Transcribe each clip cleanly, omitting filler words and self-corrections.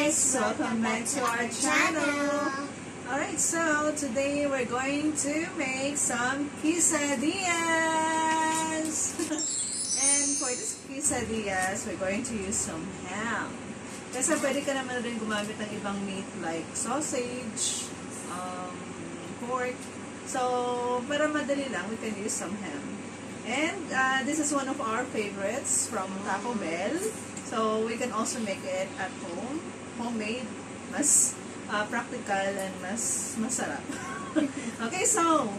guys! Welcome back to our channel! Alright, so today we're going to make some quesadillas! And for this quesadillas, we're going to use some ham. Kasi pwede ka naman rin gumamit ng ibang meat like sausage, pork. So, para madali lang, we can use some ham. And this is one of our favorites from Taco Bell. So, we can also make it at home. Homemade. Mas practical and mas masarap. Okay, so,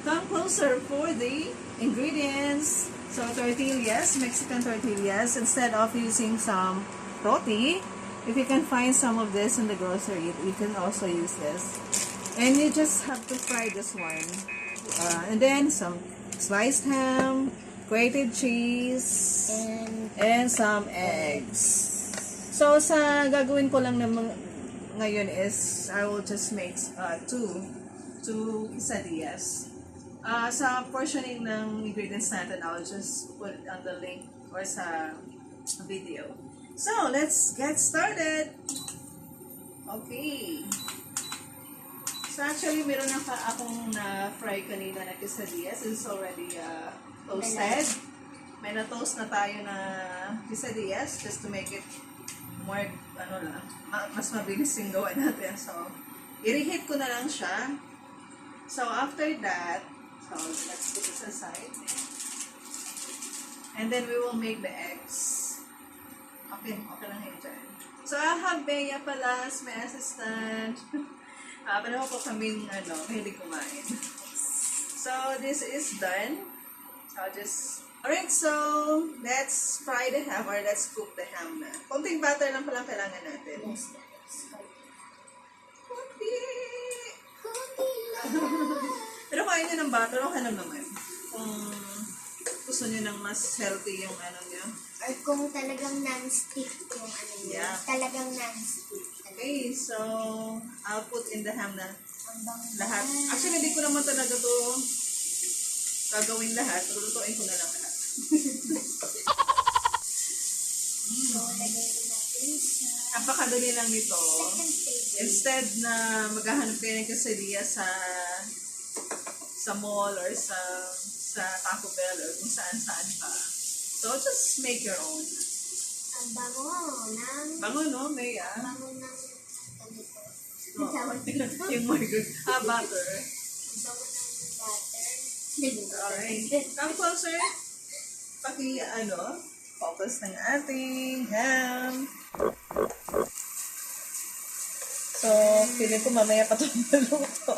come closer for the ingredients. So, tortillas, Mexican tortillas. Instead of using some roti, if you can find some of this in the grocery, you can also use this. And you just have to fry this one. And then, some sliced ham, grated cheese, and some eggs. So, sa gagawin ko lang naman ngayon is, I will just make two quesadillas. Sa portioning ng ingredients natin, I'll just put it on the link or sa video. So, let's get started! Okay. So, actually, meron na akong na-fry kanina na quesadillas. It's already toasted. May na-toast na tayo na quesadillas just to make it more, mas mabilis yung gawa natin. So, i-reheat ko na lang siya. So, after that, so let's put this aside. And then we will make the eggs. Okay lang yun dyan. So, I have Bea pala as my assistant. Pareho po kaming, mahilig kumain. So, this is done. So, alright, so, let's fry the ham or let's cook the ham na. Konting butter lang palang kailangan natin. Konti lang. Pero kain nyo ng butter, okay lang naman. Kung gusto nyo ng mas healthy yung nyo. Or kung talagang non-stick yung nyo. Yeah. Talagang non-stick. Okay, so, I'll put in the ham na lahat. Actually, hindi ko naman talaga to gagawin lahat. Lulutuin ko na lang lahat. So, lagay natin sa Napakadali lang nito. second table. Instead na maghahanap kayo ng quesadilla sa mall or sa Taco Bell or kung saan-saan pa. So, just make your own. Ang bango ng... Bango, no? May, Bango ng... ganito. Oh, yung my good. Butter. Bango ng butter. Alright. Come closer. Focus ng ating ham. So, feeling ko mamaya pa ito maluto.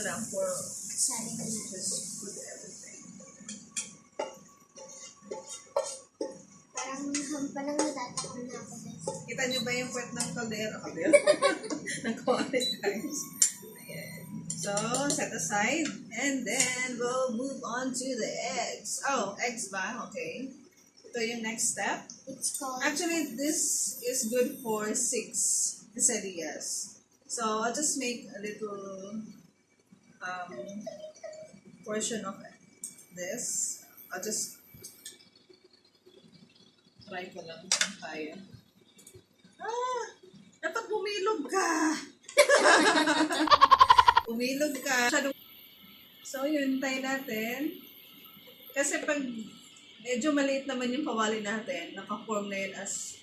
Lang, for Sorry, just put everything. parang ham pa lang natatakon na ako. Kita nyo ba yung puwet ng kaldero? Ng kawali, guys. Ayan. So, set aside. And then, we'll move on to the eggs. Oh, eggs ba? Okay. Ito yung next step. It's called... Actually, this is good for 6 quesadillas. So, I'll just make a little portion of this. I'll just try ko lang kung kaya. Dapat bumilog ka! Bumilog ka! So, yun, tayo natin. Kasi pag medyo maliit naman yung kawali natin, naka-form na yun as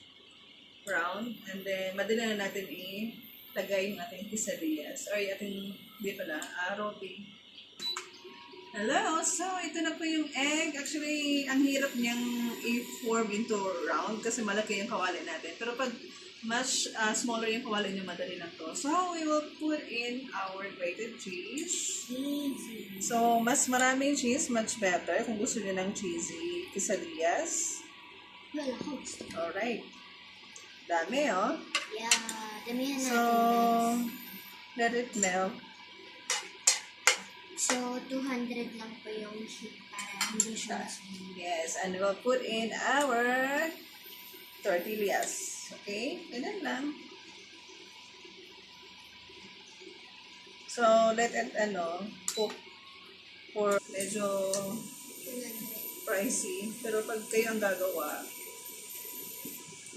round. And then, madali na natin ilagay yung ating quesadillas. Or yung ating, roti. Hello! So, ito na po yung egg. Actually, ang hirap niyang i-form into round kasi malaki yung kawali natin. Pero pag much smaller yung kawali niyo, madali lang to. So, we will put in our grated cheese. So, mas maraming cheese, much better kung gusto niyo ng cheesy quesadillas. Alright. Dami, oh. Yeah, damihan natin. So, let it melt. So, 200 lang po yung heat para hindi siya Yes, and we'll put in our tortillas. Okay? Ganun lang. So, let it, cook for medyo 200. pricey. Pero pag kayo ang gagawa,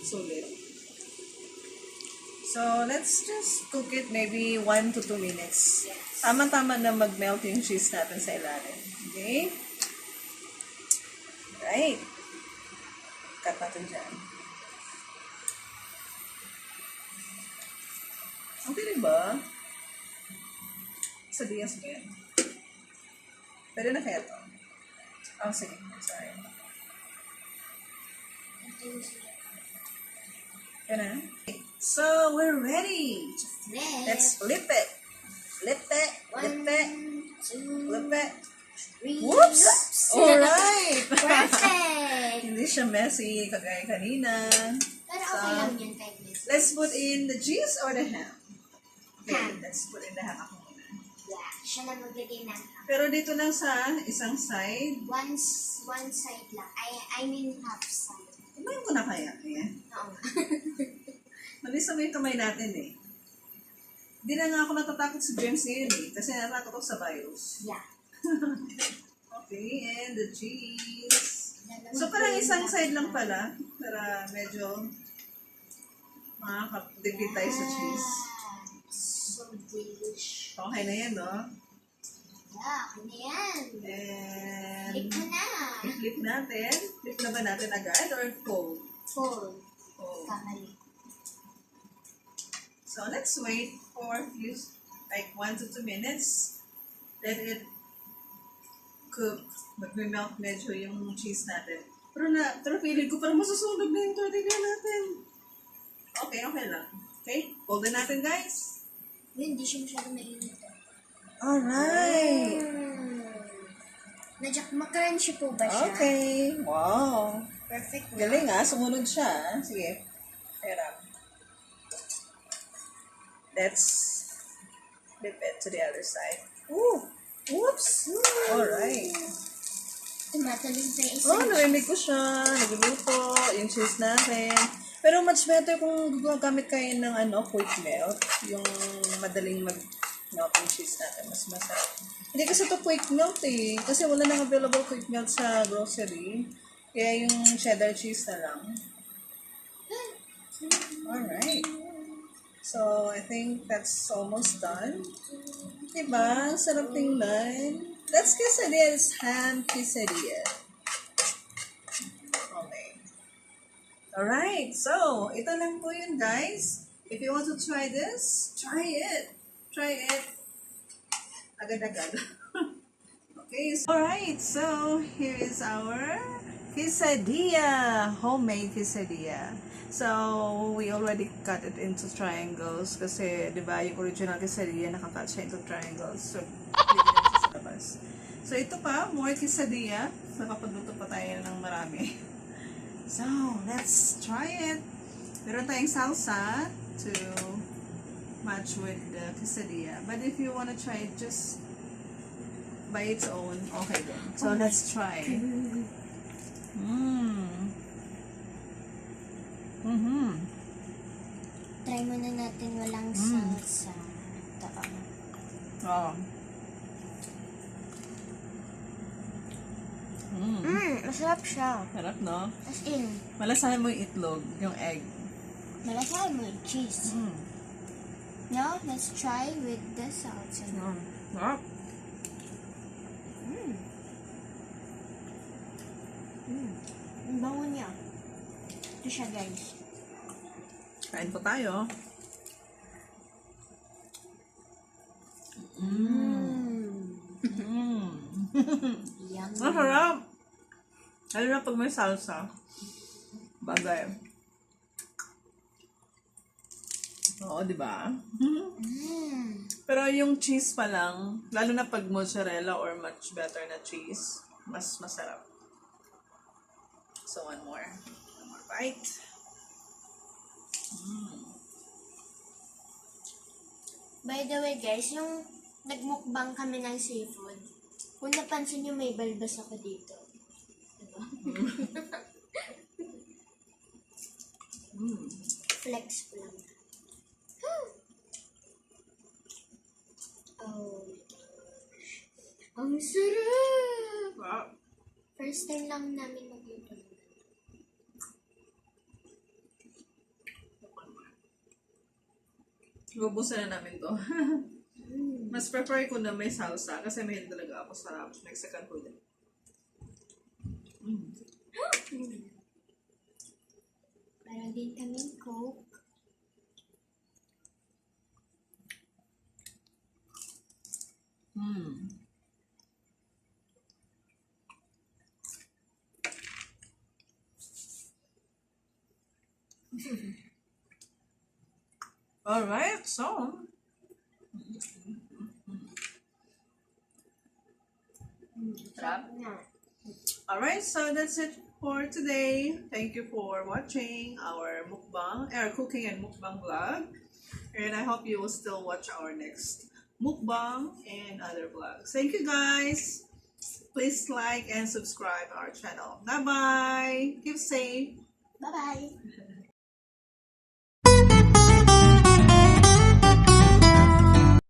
sulit. So, let's just cook it maybe 1 to 2 minutes. Yes. Tama-tama na mag-melt yung cheese natin sa ilalim. Okay? Right. Cut natin dyan. Okay, diba? Quesadillas ba yan? Pwede na kaya to? Oh, sige. Sorry. Yan na. So, we're ready. Let's flip it. Flip it. Flip it. Flip it. Whoops! Alright! Perfect! Hindi siya messy kagaya kanina. Pero okay lang yan kahit miss. Let's put in the cheese or the ham. Okay, Ham. let's put in the ham ako muna. Yeah, siya na maglagay ng ham. Pero dito lang sa isang side. One side lang. I mean half side. Kumain ko na kaya. Ayan. Oo nga. Malisa mo yung kamay natin eh. Hindi na nga ako natatakot sa James ngayon eh. Kasi natatakot ako sa virus. Yeah. Okay, and the cheese. So parang isang side lang pala. Para medyo makakapagdagdag tayo sa cheese. So delicious. Okay na yan, no? Yeah, okay na yan. And Flip mo na. i-flip natin. Flip na ba natin agad or cold? Fold. Cold. Kamali. So let's wait for like 1 to 2 minutes. Let it cook. Mag-melt medyo yung cheese natin. Pero feeling ko parang masusunog na yung tortilla natin. Okay, okay lang. Okay, hold natin guys. Yun, hindi siya masyado mainit. Alright. Makrunchy po ba siya? Okay. Wow. Perfect na. Galing ah. Sumunod siya. Sige. Pera. Let's flip it to the other side. Ooh. Whoops. Alright. Tumatalon sa isa. Oh, narinig ko siya. Nagluluto. Yung cheese natin. Pero much better kung gumagamit kayo ng quick melt. Yung madaling mag-melt yung cheese natin. Mas masarap. Hindi kasi ito quick melt eh. Kasi wala nang available quick melt sa grocery. Kaya yung cheddar cheese na lang. Alright. So, I think that's almost done. Diba? Sarap tingnan. That's quesadillas. Ham quesadilla. Okay. Alright. So, ito lang po yun, guys. If you want to try this, try it. Try it. Agad-agad. Okay. Alright. So, here is our quesadilla. Homemade quesadilla. So, we already cut it into triangles kasi, di ba, yung original quesadilla, nakakat siya into triangles. So, pwede natin sa labas. So, ito pa, more quesadilla. Nakapagluto pa tayo ng marami. So, let's try it. Meron tayong salsa to match with the quesadilla. But if you want to try it just by its own, okay then. So, let's try. Try muna natin walang salsa. Ito. Oh. Masarap siya. Sarap, no? As in, Malasahan mo yung itlog, yung egg. malasahan mo yung cheese. Now, let's try with the salsa. Sarap. Ang bango niya. Ito siya, guys. Kain po tayo. Yum. Masarap. Lalo na pag may salsa. Bagay. Oo, di ba? Pero yung cheese pa lang, lalo na pag mozzarella or much better na cheese, mas masarap. So, one more bite. By the way, guys, yung nagmukbang kami ng seafood, kung napansin nyo, may balbas ako dito. Diba? Flex ko lang. Oh my gosh. Ang sarap! Wow. First time lang namin magluto. Ubusan na namin to. Mas prefer ko na may salsa kasi may talaga ako sa Mexican food. Meron din kaming Coke. Alright, so Sarap na. alright, so that's it for today. Thank you for watching our mukbang, our cooking and mukbang vlog. And I hope you will still watch our next mukbang and other vlogs. Thank you guys. Please like and subscribe our channel. Bye bye. Keep safe. Bye-bye!